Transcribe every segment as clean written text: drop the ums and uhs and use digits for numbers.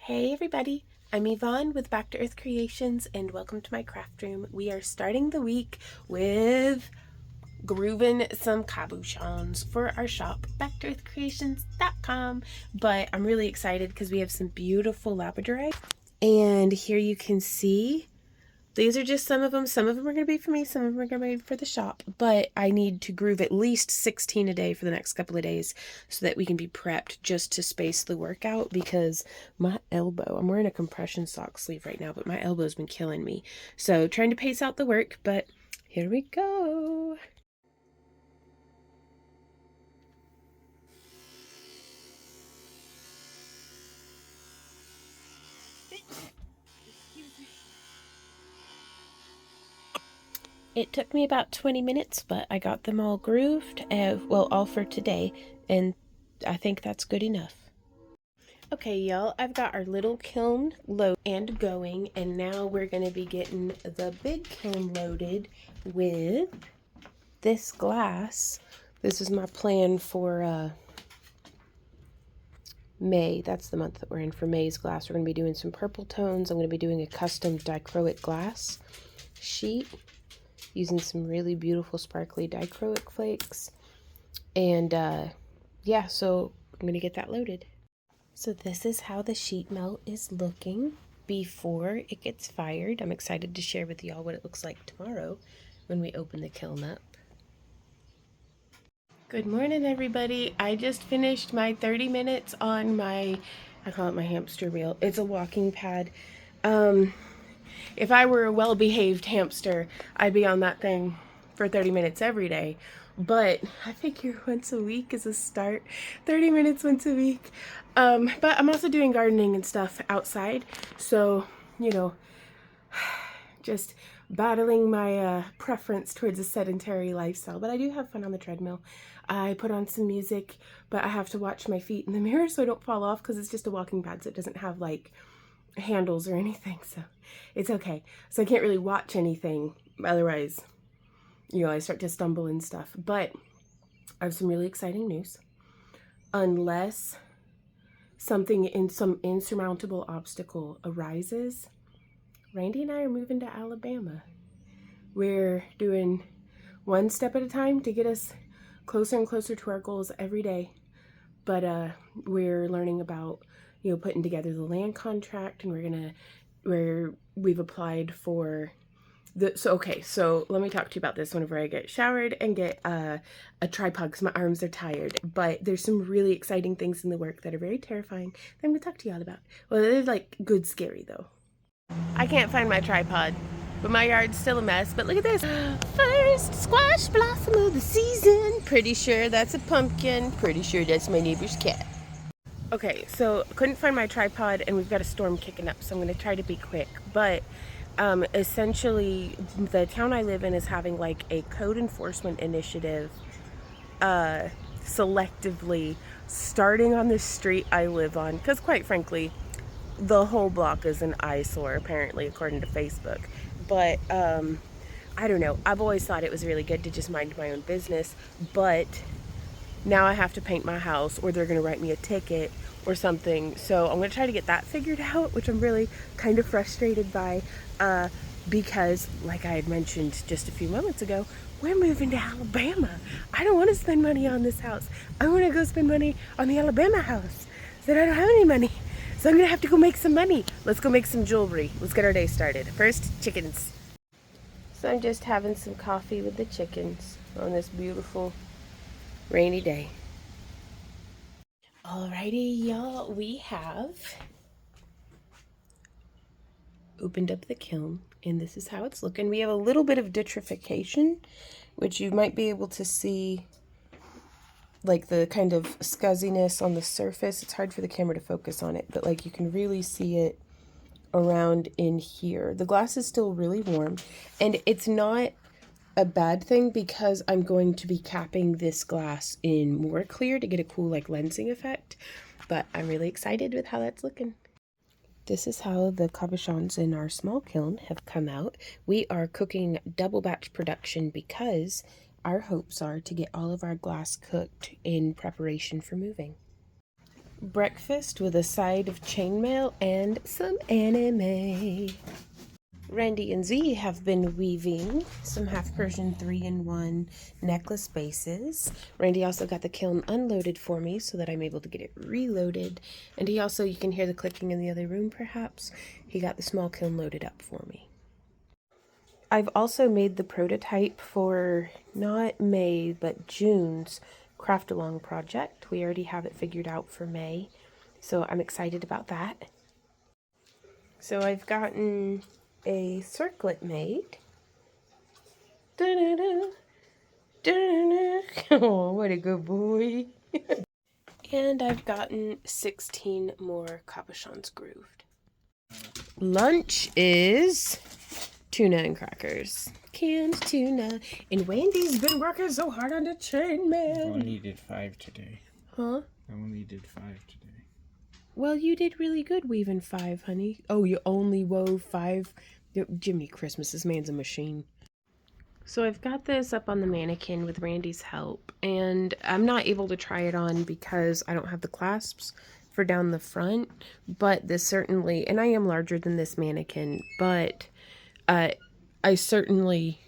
Hey everybody, I'm Yvonne with Back to Earth Creations and welcome to my craft room. We are starting the week with grooving some cabochons for our shop, backtoearthcreations.com. But I'm really excited because we have some beautiful labradorite. And here you can see these are just some of them. Some of them are going to be for me, some of them are going to be for the shop. But I need to groove at least 16 a day for the next couple of days so that we can be prepped just to space the workout, because my elbow, I'm wearing a compression sock sleeve right now, but my elbow's been killing me. So trying to pace out the work, but here we go. It took me about 20 minutes, but I got them all grooved, well, all for today, and I think that's good enough. Okay, y'all, I've got our little kiln loaded and going, and now we're going to be getting the big kiln loaded with this glass. This is my plan for May. That's the month that we're in for May's glass. We're going to be doing some purple tones. I'm going to be doing a custom dichroic glass sheet using some really beautiful sparkly dichroic flakes. And yeah, so I'm going to get that loaded. So this is how the sheet melt is looking before it gets fired. I'm excited to share with y'all what it looks like tomorrow when we open the kiln up. Good morning, everybody. I just finished my 30 minutes on my, I call it my hamster wheel. It's a walking pad. If I were a well-behaved hamster, I'd be on that thing for 30 minutes every day. But I figure once a week is a start. 30 minutes once a week. But I'm also doing gardening and stuff outside. So, you know, just battling my preference towards a sedentary lifestyle. But I do have fun on the treadmill. I put on some music, but I have to watch my feet in the mirror so I don't fall off, because it's just a walking pad, so it doesn't have like handles or anything, so it's okay. So I can't really watch anything, otherwise, you know, I start to stumble and stuff. But I have some really exciting news. Unless some insurmountable obstacle arises, Randy and I are moving to Alabama. We're doing one step at a time to get us closer and closer to our goals every day. But we're learning about, you know, putting together the land contract, and we've applied for the, so let me talk to you about this whenever I get showered and get a tripod, because my arms are tired. But there's some really exciting things in the work that are very terrifying that I'm gonna talk to y'all about. Well, they're like good scary though. I can't find my tripod, but my yard's still a mess. But look at this. First squash blossom of the season. Pretty sure that's a pumpkin. Pretty sure that's my neighbor's cat. Okay, so couldn't find my tripod, and we've got a storm kicking up, so I'm going to try to be quick. But essentially, the town I live in is having like a code enforcement initiative selectively starting on the street I live on, because quite frankly, the whole block is an eyesore, apparently, according to Facebook. But I don't know. I've always thought it was really good to just mind my own business, but now I have to paint my house, or they're going to write me a ticket or something. So I'm going to try to get that figured out, which I'm really kind of frustrated by, because, like I had mentioned just a few moments ago, we're moving to Alabama. I don't want to spend money on this house. I want to go spend money on the Alabama house. Said I don't have any money. So I'm going to have to go make some money. Let's go make some jewelry. Let's get our day started. First, chickens. So I'm just having some coffee with the chickens on this beautiful rainy day. Alrighty, y'all. We have opened up the kiln, and this is how it's looking. We have a little bit of vitrification, which you might be able to see, like the kind of scuzziness on the surface. It's hard for the camera to focus on it, but like you can really see it around in here. The glass is still really warm, and it's not a bad thing because I'm going to be capping this glass in more clear to get a cool like lensing effect. But I'm really excited with how that's looking. This is how the cabochons in our small kiln have come out. We are cooking double batch production because our hopes are to get all of our glass cooked in preparation for moving. breakfast with a side of chainmail and some anime. Randy and Z have been weaving some half Persian 3-in-1 necklace bases. Randy also got the kiln unloaded for me so that I'm able to get it reloaded. And he also, you can hear the clicking in the other room perhaps, he got the small kiln loaded up for me. I've also made the prototype for not May but June's craft along project. We already have it figured out for May, so I'm excited about that. So I've gotten a circlet made. Da-da-da. Da-da-da. Oh, what a good boy. And I've gotten 16 more cabochons grooved. Lunch is tuna and crackers. Canned tuna. And Wendy's been working so hard on the chainmail. I only did 5 today. Huh? I only did 5 today. Well, you did really good weaving 5, honey. Oh, you only wove 5? Jiminy Christmas, this man's a machine. So I've got this up on the mannequin with Randy's help, and I'm not able to try it on because I don't have the clasps for down the front, but this certainly, and I am larger than this mannequin, but I certainly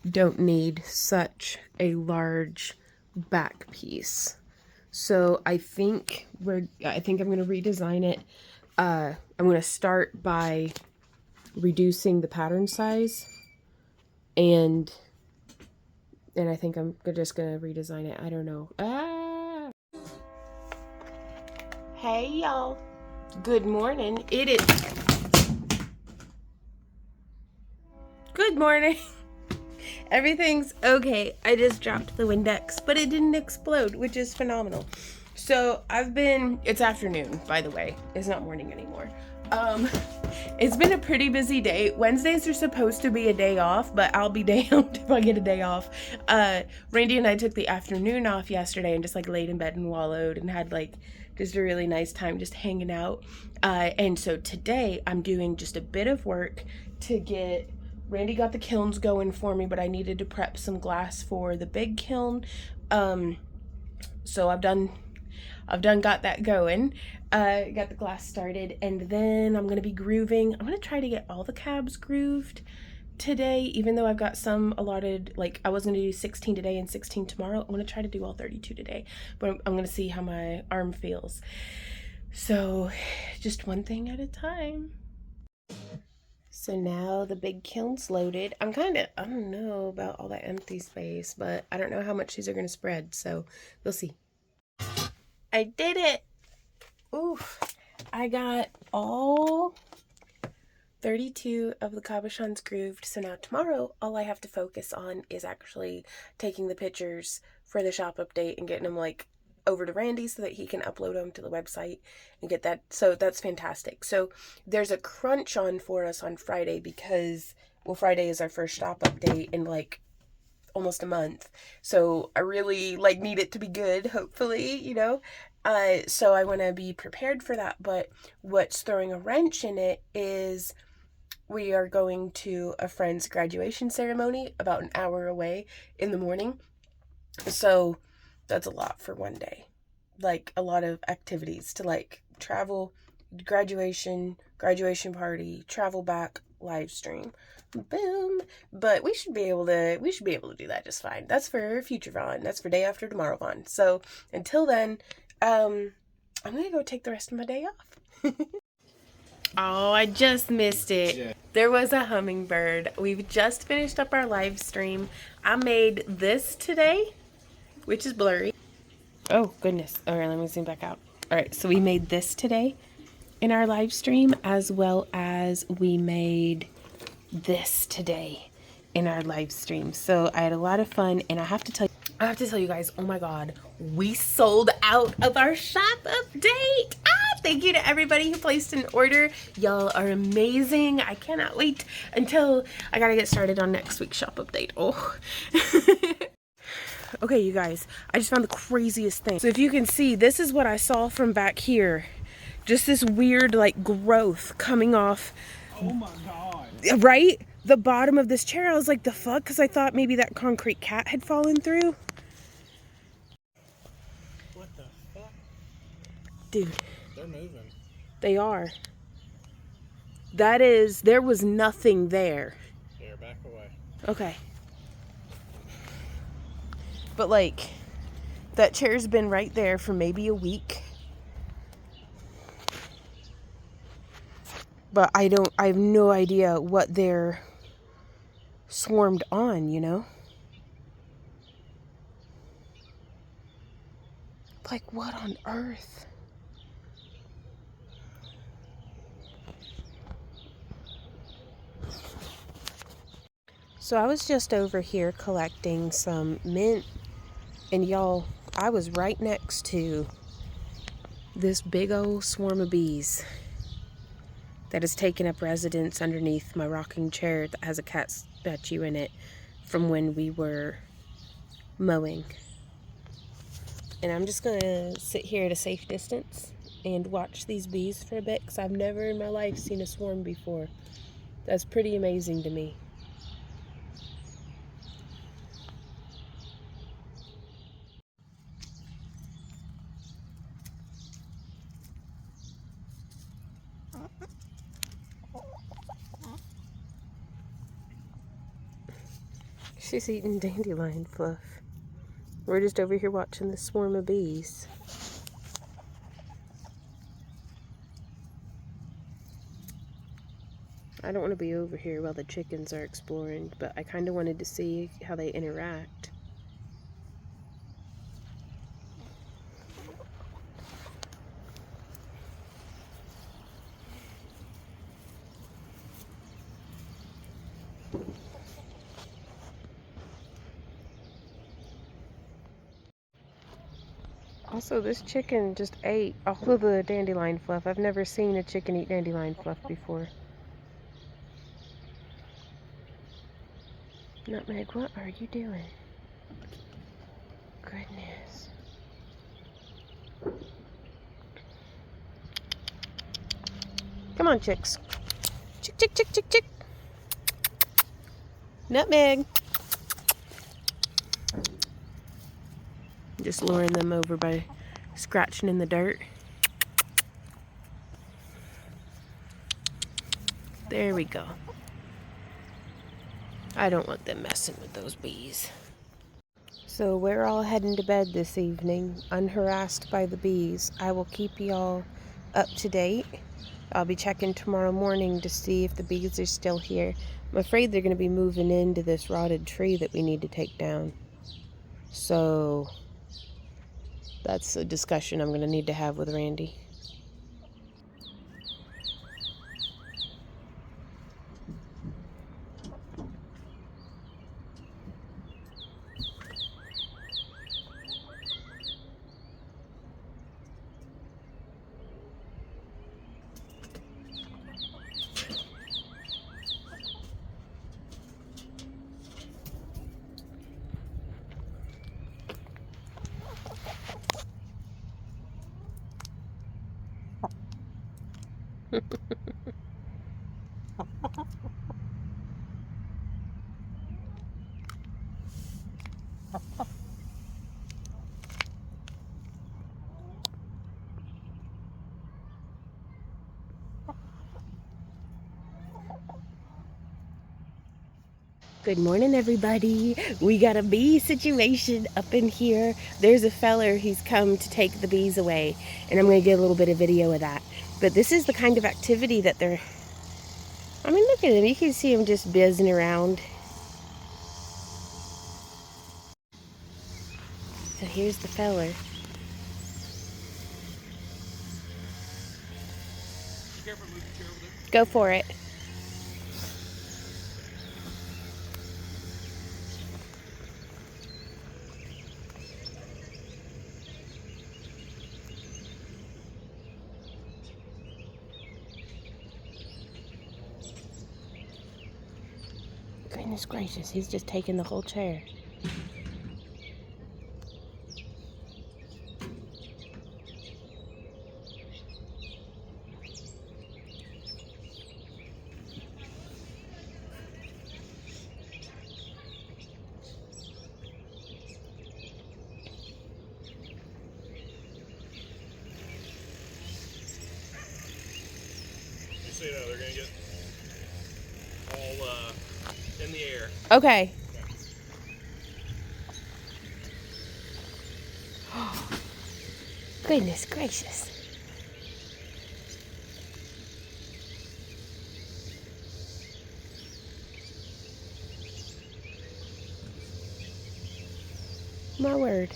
don't need such a large back piece. So I think I'm going to redesign it. I'm going to start by reducing the pattern size, and I think I'm just going to redesign it. I don't know. Ah! Hey y'all. Good morning. It is Good morning. Everything's okay. I just dropped the Windex, but it didn't explode, which is phenomenal. So it's afternoon, by the way. It's not morning anymore. It's been a pretty busy day. Wednesdays are supposed to be a day off, but I'll be damned if I get a day off. Randy and I took the afternoon off yesterday and just like laid in bed and wallowed and had like just a really nice time just hanging out. And so today I'm doing just a bit of work to get Randy got the kilns going for me, but I needed to prep some glass for the big kiln. So I've done got that going. Got the glass started, and then I'm gonna be grooving. I'm gonna try to get all the cabs grooved today, even though I've got some allotted. Like I was gonna do 16 today and 16 tomorrow. I'm gonna try to do all 32 today, but I'm gonna see how my arm feels. So just one thing at a time. So now the big kiln's loaded. I don't know about all that empty space, but I don't know how much these are going to spread, so we'll see. I did it! Oof. I got all 32 of the cabochons grooved, so now tomorrow all I have to focus on is actually taking the pictures for the shop update and getting them like over to Randy so that he can upload them to the website and get that. So that's fantastic. So there's a crunch on for us on Friday because, well, Friday is our first shop update in like almost a month. So I really like need it to be good, hopefully, you know. So I want to be prepared for that. But what's throwing a wrench in it is we are going to a friend's graduation ceremony about an hour away in the morning. So that's a lot for one day. Like a lot of activities to like travel, graduation party, travel back, live stream. Boom. But we should be able to do that just fine. That's for future Vaughn. That's for day after tomorrow Vaughn. So until then, I'm gonna go take the rest of my day off. Oh, I just missed it. Yeah. There was a hummingbird. We've just finished up our live stream. I made this today, which is blurry. Oh, goodness. All right, let me zoom back out. All right, so we made this today in our live stream, as well as we made this today in our live stream. So I had a lot of fun, and I have to tell you guys, oh my God, we sold out of our shop update. Thank you to everybody who placed an order. Y'all are amazing. I cannot wait until I gotta get started on next week's shop update. Oh. Okay, you guys, I just found the craziest thing. So if you can see, this is what I saw from back here. Just this weird like growth coming off. Oh my God. Right? The bottom of this chair. I was like, the fuck? Because I thought maybe that concrete cat had fallen through. What the fuck? Dude. They're moving. They are. There was nothing there. Here, back away. Okay. But like, that chair's been right there for maybe a week. But I have no idea what they're swarmed on, you know? Like, what on earth? So I was just over here collecting some mint, and y'all, I was right next to this big old swarm of bees that has taken up residence underneath my rocking chair that has a cat statue in it from when we were mowing. And I'm just gonna sit here at a safe distance and watch these bees for a bit, because I've never in my life seen a swarm before. That's pretty amazing to me. She's eating dandelion fluff. We're just over here watching the swarm of bees. I don't want to be over here while the chickens are exploring, but I kind of wanted to see how they interact. Also, this chicken just ate all of the dandelion fluff. I've never seen a chicken eat dandelion fluff before. Nutmeg, what are you doing? Goodness. Come on, chicks. Chick, chick, chick, chick, chick. Nutmeg. Just luring them over by scratching in the dirt. There we go. I don't want them messing with those bees. So we're all heading to bed this evening, unharassed by the bees. I will keep y'all up to date. I'll be checking tomorrow morning to see if the bees are still here. I'm afraid they're going to be moving into this rotted tree that we need to take down. So that's a discussion I'm going to need to have with Randy. Good morning, everybody. We got a bee situation up in here. There's a feller, he's come to take the bees away, and I'm going to get a little bit of video of that. But this is the kind of activity that they're... I mean, look at him. You can see him just buzzing around. So here's the feller. Go for it. Goodness gracious, he's just taking the whole chair. Just so you know, they're gonna get all in the air. Okay. Goodness gracious. My word.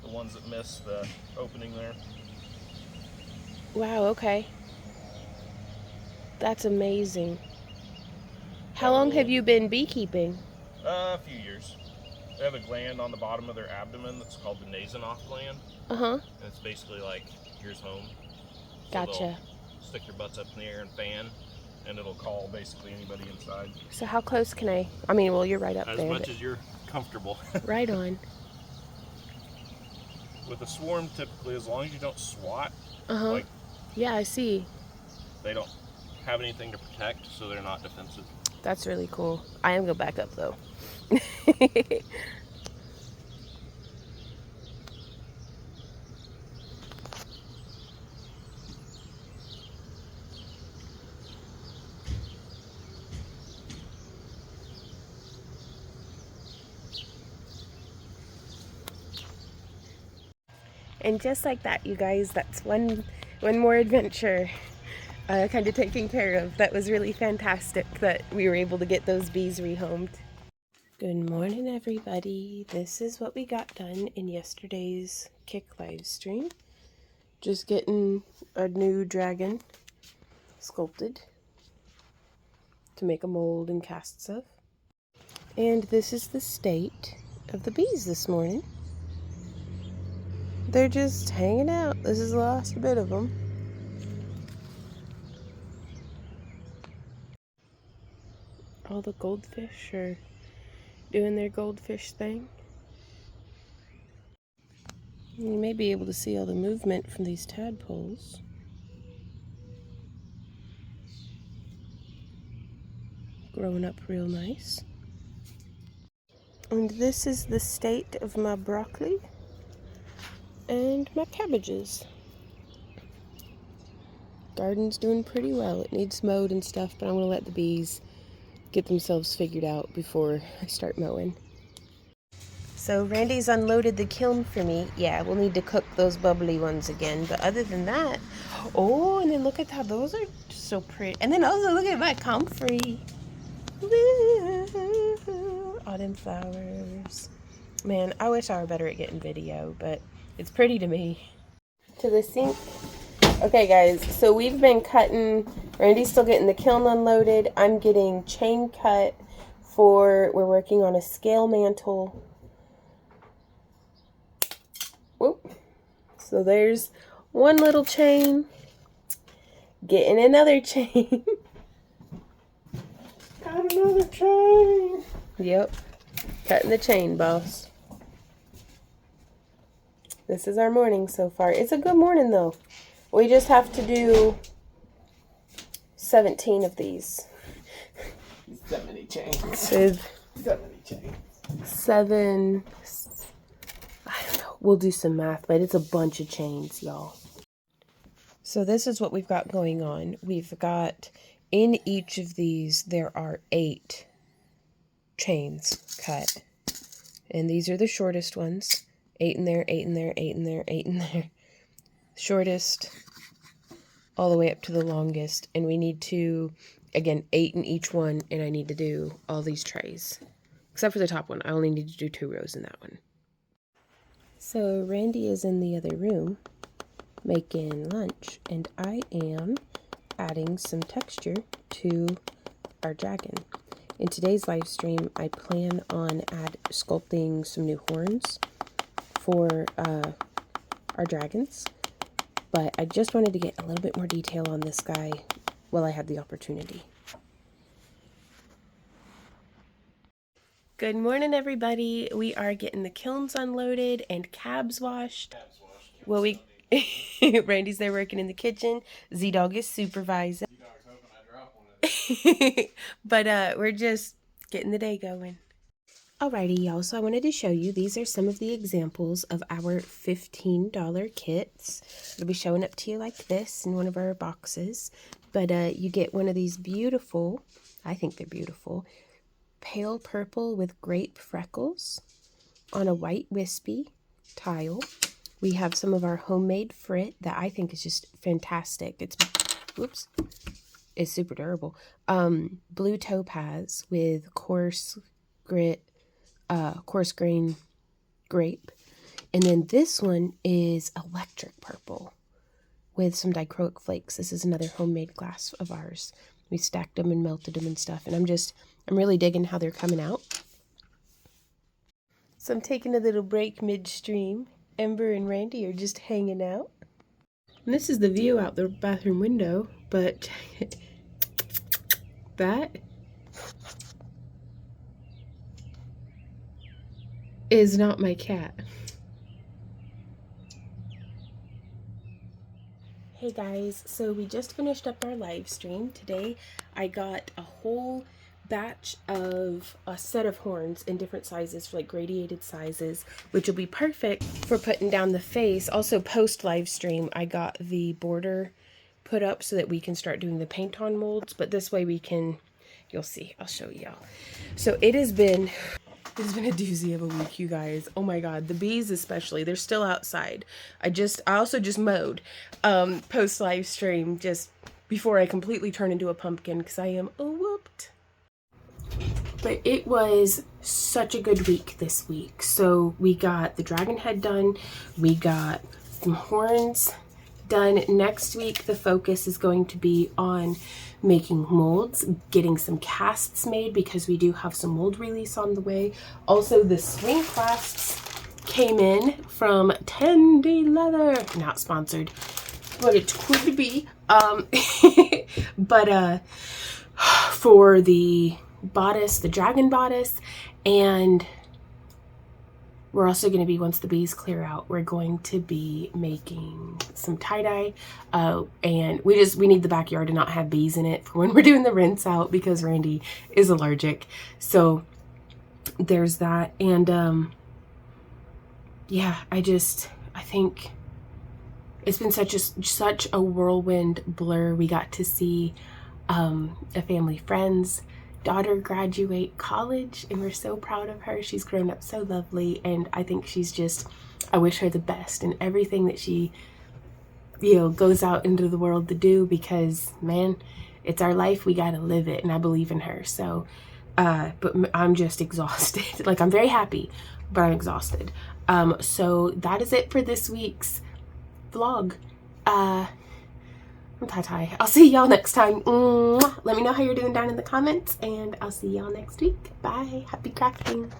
The ones that miss the opening there. Wow, okay. That's amazing. How long have you been beekeeping? A few years. They have a gland on the bottom of their abdomen that's called the Nasonoff gland. Uh-huh. And it's basically like, here's home. So Gotcha. Stick your butts up in the air and fan, and it'll call basically anybody inside. So how close can I mean, well, you're right up there. As much as you're comfortable. Right on. With a swarm, typically, as long as you don't swat, Uh-huh. like, yeah, I see. they don't have anything to protect, so they're not defensive. That's really cool. I am going to back up, though. And just like that, you guys, that's one more adventure kind of taken care of. That was really fantastic that we were able to get those bees rehomed. Good morning, everybody. This is what we got done in yesterday's Kick live stream. Just getting a new dragon sculpted to make a mold and casts of. And this is the state of the bees this morning. They're just hanging out. This is the last bit of them. All the goldfish are doing their goldfish thing. You may be able to see all the movement from these tadpoles. Growing up real nice. And this is the state of my broccoli and my cabbages. Garden's doing pretty well. It needs mowed and stuff, but I'm going to let the bees get themselves figured out before I start mowing. So Randy's unloaded the kiln for me. Yeah, we'll need to cook those bubbly ones again. But other than that, oh, and then look at how those are so pretty. And then also look at my comfrey. Woo! Autumn flowers. Man, I wish I were better at getting video, but it's pretty to me. To the sink. Okay, guys, so we've been cutting. Randy's still getting the kiln unloaded. I'm getting chain cut we're working on a scale mantle. Whoop. So there's one little chain. Getting another chain. Got another chain. Yep. Cutting the chain, boss. This is our morning so far. It's a good morning, though. We just have to do 17 of these. 70 chains. With 70 chains. 7, I don't know. We'll do some math, but it's a bunch of chains, y'all. So this is what we've got going on. We've got, in each of these, there are 8 chains cut. And these are the shortest ones. 8 in there, 8 in there, 8 in there, 8 in there. Shortest all the way up to the longest. And we need to, again, 8 in each one, and I need to do all these trays. Except for the top one. I only need to do 2 rows in that one. So Randy is in the other room making lunch, and I am adding some texture to our dragon. In today's live stream, I plan on sculpting some new horns for our dragons, but I just wanted to get a little bit more detail on this guy while I had the opportunity. Good morning, everybody. We are getting the kilns unloaded and cabs washed. Well, Randy's there working in the kitchen. Z-Dog is supervising. Z-Dog's hoping I drop one of But we're just getting the day going. Alrighty, y'all. So I wanted to show you, these are some of the examples of our $15 kits. It'll be showing up to you like this in one of our boxes. But you get one of these beautiful, I think they're beautiful, pale purple with grape freckles on a white wispy tile. We have some of our homemade frit that I think is just fantastic. It's super durable. Blue topaz with coarse grain grape. And then this one is electric purple with some dichroic flakes. This is another homemade glass of ours. We stacked them and melted them and stuff. And I'm really digging how they're coming out. So I'm taking a little break midstream. Ember and Randy are just hanging out. And this is the view out the bathroom window, but that is not my cat. Hey guys, so we just finished up our live stream. Today I got a whole batch of a set of horns in different sizes, for like gradiated sizes, which will be perfect for putting down the face. Also post live stream I got the border put up so that we can start doing the paint on molds, but this way we can, you'll see, I'll show y'all. So it has been a doozy of a week, you guys. Oh my god, the bees especially, they're still outside. I also just mowed post live stream just before I completely turn into a pumpkin because I am whooped. But it was such a good week this week. So we got the dragon head done, we got some horns done. Next week the focus is going to be on making molds, getting some casts made because we do have some mold release on the way. Also, the swing clasps came in from Tendy Leather, not sponsored, but it could be. But for the bodice, the dragon bodice, and we're also going to be, once the bees clear out, we're going to be making some tie-dye, and we need the backyard to not have bees in it for when we're doing the rinse out because Randy is allergic. So there's that. And yeah, I think it's been such a whirlwind blur. We got to see a family friend's daughter graduate college, and we're so proud of her. She's grown up so lovely, and I think I wish her the best in everything that she, goes out into the world to do, because man, it's our life, we gotta live it, and I believe in her. So but I'm just exhausted. Like, I'm very happy, but I'm exhausted. So that is it for this week's vlog. I'm tie-tie. I'll see y'all next time. Let me know how you're doing down in the comments, and I'll see y'all next week. Bye. Happy crafting.